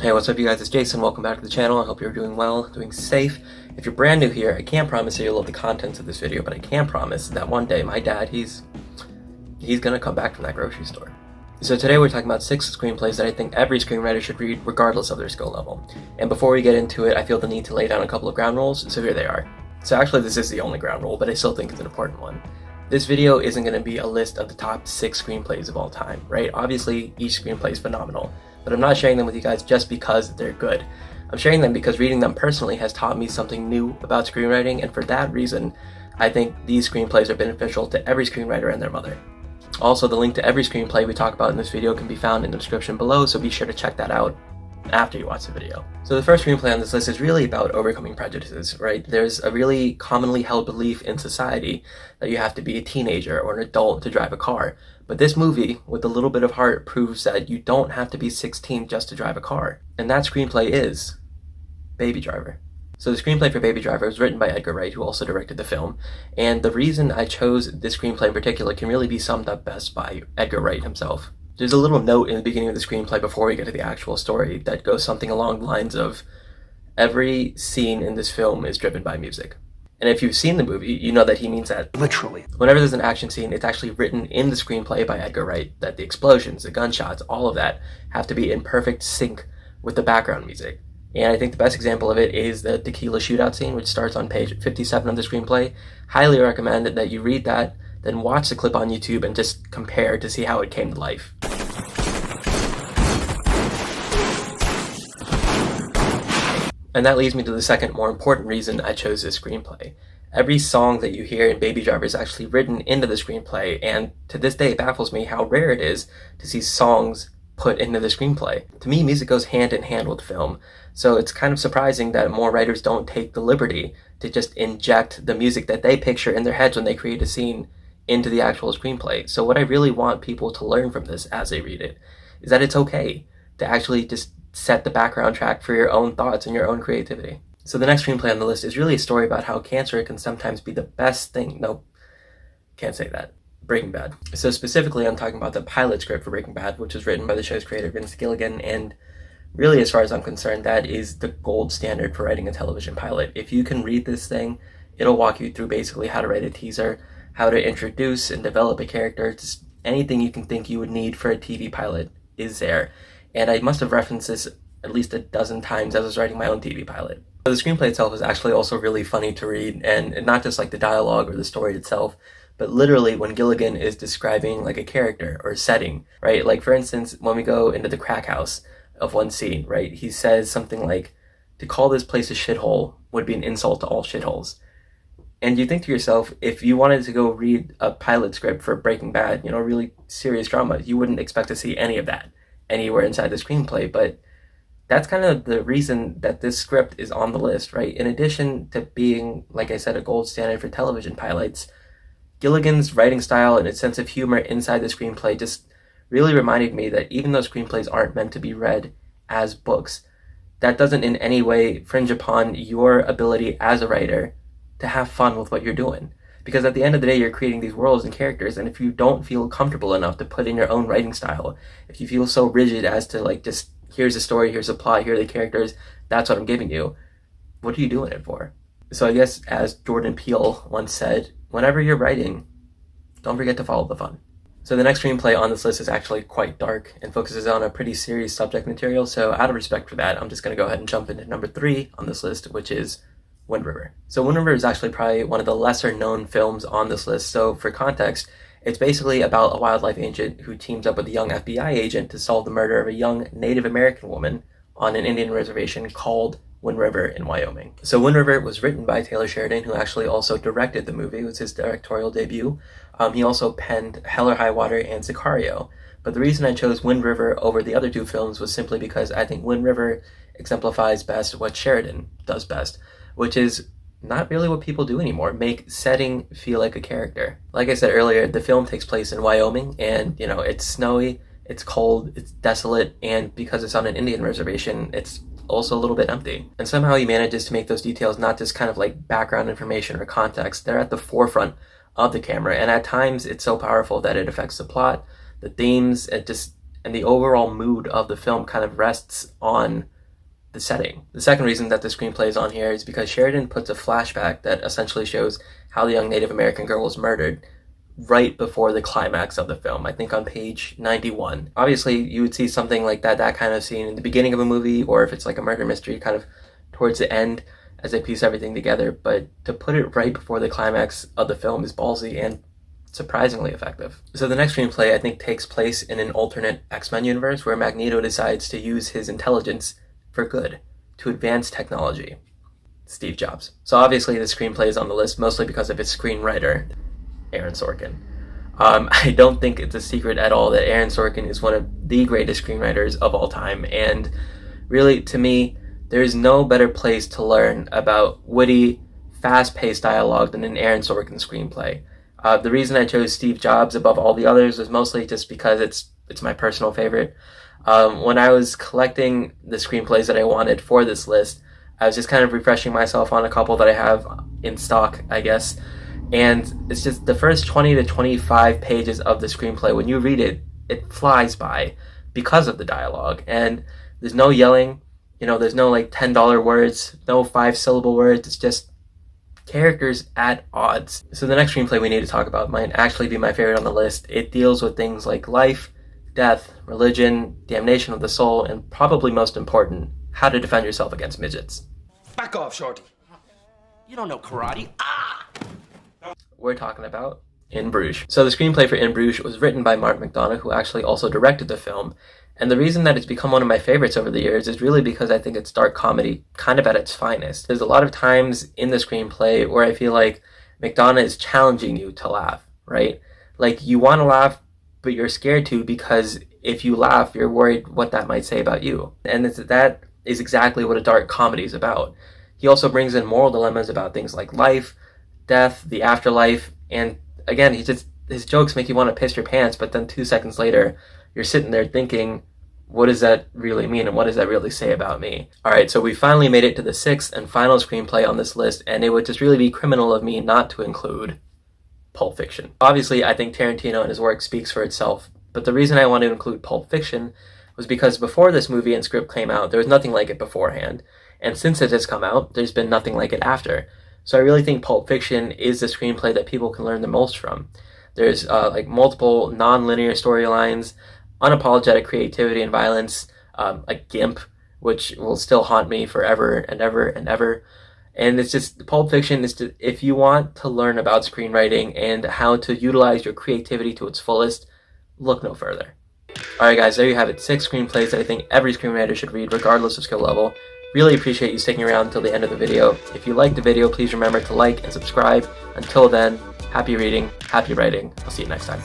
Hey, what's up you guys? It's Jason. Welcome back to the channel. I hope you're doing well, doing safe. If you're brand new here, I can't promise that you'll love the contents of this video, but I can promise that one day my dad, he's gonna come back from that grocery store. So today we're talking about 6 screenplays that I think every screenwriter should read regardless of their skill level. And before we get into it, I feel the need to lay down a couple of ground rules, so here they are. So actually this is the only ground rule, but I still think it's an important one. This video isn't going to be a list of the top 6 screenplays of all time, right? Obviously, each screenplay is phenomenal, but I'm not sharing them with you guys just because they're good. I'm sharing them because reading them personally has taught me something new about screenwriting, and for that reason, I think these screenplays are beneficial to every screenwriter and their mother. Also, the link to every screenplay we talk about in this video can be found in the description below, so be sure to check that out after you watch the video. So the first screenplay on this list is really about overcoming prejudices, right? There's a really commonly held belief in society that you have to be a teenager or an adult to drive a car. But this movie, with a little bit of heart, proves that you don't have to be 16 just to drive a car. And that screenplay is Baby Driver. So the screenplay for Baby Driver was written by Edgar Wright, who also directed the film. And the reason I chose this screenplay in particular can really be summed up best by Edgar Wright himself. There's a little note in the beginning of the screenplay before we get to the actual story that goes something along the lines of, every scene in this film is driven by music. And if you've seen the movie, you know that he means that literally. Whenever there's an action scene, it's actually written in the screenplay by Edgar Wright that the explosions, the gunshots, all of that have to be in perfect sync with the background music. And I think the best example of it is the tequila shootout scene, which starts on page 57 of the screenplay. Highly recommend that you read that, then watch the clip on YouTube and just compare to see how it came to life. And that leads me to the second, more important reason I chose this screenplay. Every song that you hear in Baby Driver is actually written into the screenplay, and to this day it baffles me how rare it is to see songs put into the screenplay. To me, music goes hand in hand with film, so it's kind of surprising that more writers don't take the liberty to just inject the music that they picture in their heads when they create a scene into the actual screenplay. So what I really want people to learn from this as they read it is that it's okay to actually just set the background track for your own thoughts and your own creativity. So the next screenplay on the list is really a story about how cancer can sometimes be the best thing. Nope, can't say that. Breaking Bad. So specifically, I'm talking about the pilot script for Breaking Bad, which was written by the show's creator, Vince Gilligan, and really, as far as I'm concerned, that is the gold standard for writing a television pilot. If you can read this thing, it'll walk you through basically how to write a teaser, how to introduce and develop a character. Just anything you can think you would need for a TV pilot is there. And I must have referenced this at least a dozen times as I was writing my own TV pilot. So the screenplay itself is actually also really funny to read, and not just like the dialogue or the story itself, but literally when Gilligan is describing like a character or a setting, right? Like for instance, when we go into the crack house of one scene, right? He says something like, to call this place a shithole would be an insult to all shitholes. And you think to yourself, if you wanted to go read a pilot script for Breaking Bad, you know, really serious drama, you wouldn't expect to see any of that anywhere inside the screenplay. But that's kind of the reason that this script is on the list, right? In addition to being, like I said, a gold standard for television pilots, Gilligan's writing style and its sense of humor inside the screenplay just really reminded me that even though screenplays aren't meant to be read as books, that doesn't in any way fringe upon your ability as a writer to have fun with what you're doing. Because at the end of the day, you're creating these worlds and characters, and if you don't feel comfortable enough to put in your own writing style, if you feel so rigid as to like just, here's a story, here's a plot, here are the characters, that's what I'm giving you, what are you doing it for? So I guess as Jordan Peele once said, whenever you're writing, don't forget to follow the fun. So the next screenplay on this list is actually quite dark and focuses on a pretty serious subject material, so out of respect for that, I'm just going to go ahead and jump into number 3 on this list, which is Wind River. So Wind River is actually probably one of the lesser known films on this list. So for context, it's basically about a wildlife agent who teams up with a young FBI agent to solve the murder of a young Native American woman on an Indian reservation called Wind River in Wyoming. So Wind River was written by Taylor Sheridan, who actually also directed the movie. It was his directorial debut. He also penned Hell or High Water and Sicario. But the reason I chose Wind River over the other 2 films was simply because I think Wind River exemplifies best what Sheridan does best, which is not really what people do anymore, make setting feel like a character. Like I said earlier, the film takes place in Wyoming, and you know, it's snowy, it's cold, it's desolate, and because it's on an Indian reservation, it's also a little bit empty. And somehow he manages to make those details not just kind of like background information or context, they're at the forefront of the camera, and at times it's so powerful that it affects the plot, the themes, and the overall mood of the film kind of rests on the setting. The second reason that the screenplay is on here is because Sheridan puts a flashback that essentially shows how the young Native American girl was murdered right before the climax of the film, I think on page 91. Obviously, you would see something like that kind of scene in the beginning of a movie, or if it's like a murder mystery, kind of towards the end as they piece everything together, but to put it right before the climax of the film is ballsy and surprisingly effective. So the next screenplay, I think, takes place in an alternate X-Men universe where Magneto decides to use his intelligence for good, to advance technology. Steve Jobs. So obviously the screenplay is on the list mostly because of its screenwriter, Aaron Sorkin. I don't think it's a secret at all that Aaron Sorkin is one of the greatest screenwriters of all time, and really, to me, there is no better place to learn about witty, fast-paced dialogue than an Aaron Sorkin screenplay. The reason I chose Steve Jobs above all the others was mostly just because it's my personal favorite. When I was collecting the screenplays that I wanted for this list, I was just kind of refreshing myself on a couple that I have in stock, I guess. And it's just the first 20 to 25 pages of the screenplay, when you read it, it flies by because of the dialogue. And there's no yelling, there's no like $10 words, no 5-syllable words. It's just characters at odds. So the next screenplay we need to talk about might actually be my favorite on the list. It deals with things like life, death, religion, damnation of the soul, and probably most important, how to defend yourself against midgets. Back off, Shorty. You don't know karate. We're talking about In Bruges. So the screenplay for In Bruges was written by Mark McDonagh, who actually also directed the film. And the reason that it's become one of my favorites over the years is really because I think it's dark comedy kind of at its finest. There's a lot of times in the screenplay where I feel like McDonagh is challenging you to laugh, right? Like, you want to laugh, but you're scared to, because if you laugh, you're worried what that might say about you. And that is exactly what a dark comedy is about. He also brings in moral dilemmas about things like life, death, the afterlife, and again, his jokes make you want to piss your pants, but then 2 seconds later, you're sitting there thinking, what does that really mean, and what does that really say about me? Alright, so we finally made it to the 6th and final screenplay on this list, and it would just really be criminal of me not to include Pulp Fiction. Obviously, I think Tarantino and his work speaks for itself, but the reason I wanted to include Pulp Fiction was because before this movie and script came out, there was nothing like it beforehand, and since it has come out, there's been nothing like it after. So I really think Pulp Fiction is the screenplay that people can learn the most from. There's multiple non-linear storylines, unapologetic creativity and violence, like GIMP, which will still haunt me forever and ever and ever. And it's just, Pulp Fiction is just, if you want to learn about screenwriting and how to utilize your creativity to its fullest, look no further. Alright guys, there you have it. 6 screenplays that I think every screenwriter should read regardless of skill level. Really appreciate you sticking around until the end of the video. If you liked the video, please remember to like and subscribe. Until then, happy reading, happy writing. I'll see you next time.